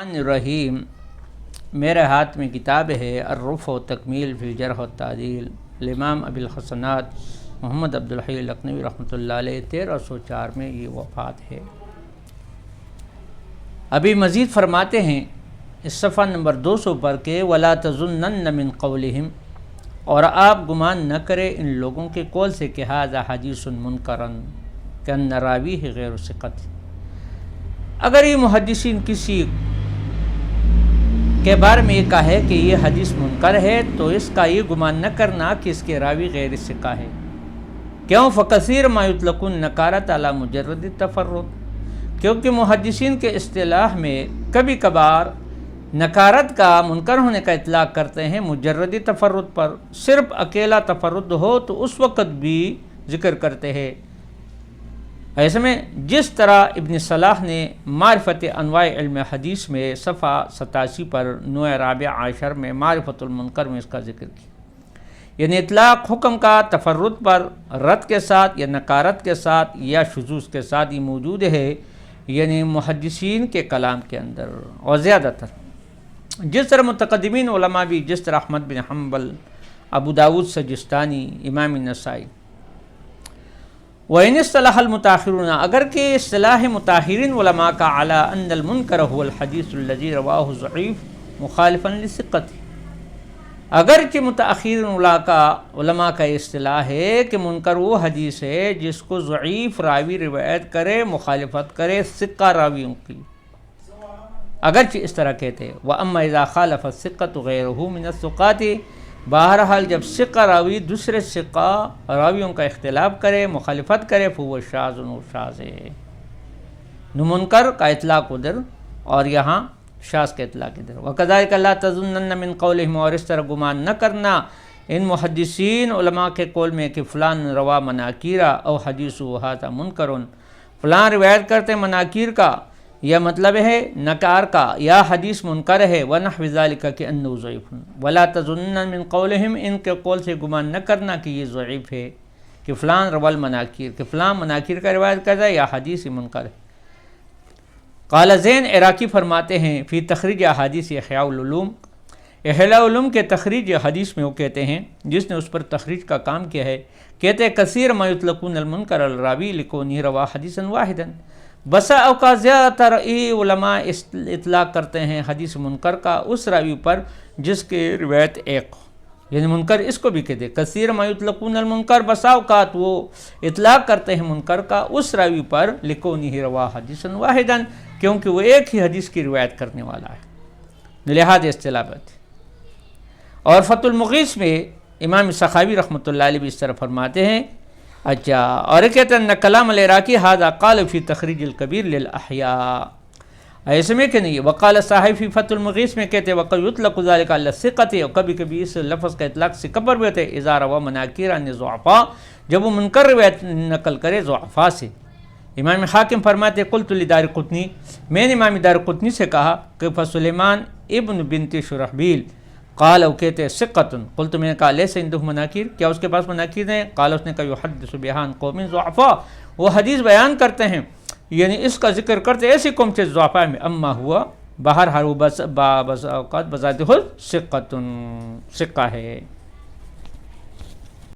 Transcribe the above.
الرحیم، میرے ہاتھ میں کتاب ہے الرفع و تکمیل فی الجرح و التعدیل، الامام ابی الحسنات محمد عبدالحی لکھنوی رحمۃ اللہ علیہ 1304 میں یہ وفات ہے۔ ابھی مزید فرماتے ہیں اس صفحہ نمبر 200 پر کہ وَلَا تَظُنَّنَّ مِن قَوْلِهِمْ، اور آپ گمان نہ کرے ان لوگوں کے قول سے کہ ھذا حدیث منکرن کأن راویہ غیر ثقۃ۔ اگر یہ محدثین کسی کے بارے میں یہ کہا ہے کہ یہ حدیث منکر ہے تو اس کا یہ گمان نہ کرنا کہ اس کے راوی غیر ثقہ ہے۔ کیوں؟ فکثیر ما یطلق النکارۃ علی مجرد التفرد، کیونکہ محدثین کے اصطلاح میں کبھی کبھار نکارت کا منکر ہونے کا اطلاق کرتے ہیں مجرد تفرد پر، صرف اکیلا تفرد ہو تو اس وقت بھی ذکر کرتے ہیں۔ ایسے میں جس طرح ابن صلاح نے معرفت انواع علم حدیث میں صفحہ 87 پر نوع رابع عشر میں معرفت المنکر میں اس کا ذکر کیا، یعنی اطلاق حکم کا تفرد پر رد کے ساتھ یا نکارت کے ساتھ یا شذوذ کے ساتھ یہ موجود ہے، یعنی محدثین کے کلام کے اندر اور زیادہ تر۔ جس طرح متقدمین علماء بھی، جس طرح احمد بن حنبل، ابو داود سجستانی، امام نسائی، وَإِنِ اصْطَلَحَ الْمُتَأَخِّرُونَ، اگر کہ اصطلاح متاخرین علماء کا عَلَىٰ أَنَّ الْمُنْكَرَ هُوَ الْحَدِيثُ الَّذِي رَوَاهُ ضَعِيفٌ مُخَالِفًا لِلثِّقَةِ، اگرچہ متاخرین علماء کا اصطلاح ہے کہ منکر وہ حدیث ہے جس کو ضعیف راوی روایت کرے، مخالفت کرے ثقہ راویوں کی، اگرچہ اس طرح کہتے ہیں۔ وَأَمَّا إِذَا خَالَفَ الثِّقَّةُ غَيْرَهُ مِنَ الثُّقَاتِ، بہرحال جب ثقہ راوی دوسرے ثقہ راویوں کا اختلاف کرے، مخالفت کرے، فهو شاذ، و شاذ ہے۔ منکر کا اطلاق ادھر اور یہاں شاذ کا اطلاق ادھر۔ وَكَذَلِكَ لَا تَظُنَّنَّ مِن قَوْلِهِمْ، اور اس طرح گمان نہ کرنا ان محدثین علماء کے قول میں کہ فلان روا مناکیرا او حدیث ھذا منکرن، فلان روایت کرتے مناکیر کا یا مطلب ہے نکار کا، یا حدیث منکر ہے، وَنَحْوِ ذَلِكَ كِأَنَّهُ ضَعِيفٌ وَلَا تَظُنَّنَّ مِن قَوْلِهِمْ، ان کے قول سے گمان نہ کرنا کہ یہ ضعیف ہے، کہ فلان روا المناکیر، کہ فلان مناکیر کا روایت کرتا ہے یا حدیث منکر ہے۔ قال زین عراقی فرماتے ہیں فی تخریج احادیث احیاء العلوم، احیاء العلوم کے تخریج حدیث میں وہ کہتے ہیں، جس نے اس پر تخریج کا کام کیا ہے، کہتے ہیں کثیر ما یطلقون المنکر الراوی لکونہ روا حدیثا واحدا، بسا اوقات زیادہ تر علماء اطلاق کرتے ہیں حدیث منکر کا اس راوی پر جس کے روایت ایک ہو، یعنی منکر اس کو بھی کہتے ہیں کثیر ما یطلقون المنکر، بسا اوقات وہ اطلاق کرتے ہیں منکر کا اس راوی پر لکونہ روا حدیثا واحدا، کیونکہ وہ ایک ہی حدیث کی روایت کرنے والا ہے، لہذا اصطلاح بات۔ اور فتح المغیث میں امام سخاوی رحمۃ اللہ علیہ بھی اس طرح فرماتے ہیں۔ اچھا، اور کہتے ہیں کلام العراقی ھذا قال فی تخریج الکبیر للاحیاء، ایسے میں کہ نہیں، وقال صاحب فی فتح المغیث میں کہتے ہیں وقد یطلق ذلك علی الثقۃ، اور کبھی کبھی اس لفظ کا اطلاق ثقہ پر بھی ہوتا ہے، اذا روا مناکیر عن ضعفاء، جب وہ منکر روایت نقل کرے ضعفاء سے۔ امام حاکم فرماتے قلت لدارقطنی، میں نے امام دارقطنی سے کہا کہ فسلیمان ابن بنت شرحبیل، قال، وہ کہتے ہیں ثقۃ، قلت، میں نے کہا لیس عنده مناکیر، کیا اس کے پاس مناکیر ہیں؟ قال، اس نے کہا یحدث بها عن قوم ضعفاء، وہ حدیث بیان کرتے ہیں، یعنی اس کا ذکر کرتے ایسی قوم سے ضعفاء میں، اما ہوا بہرحال وہ بس اوقات بذات خود ثقۃ، ثقہ ہے۔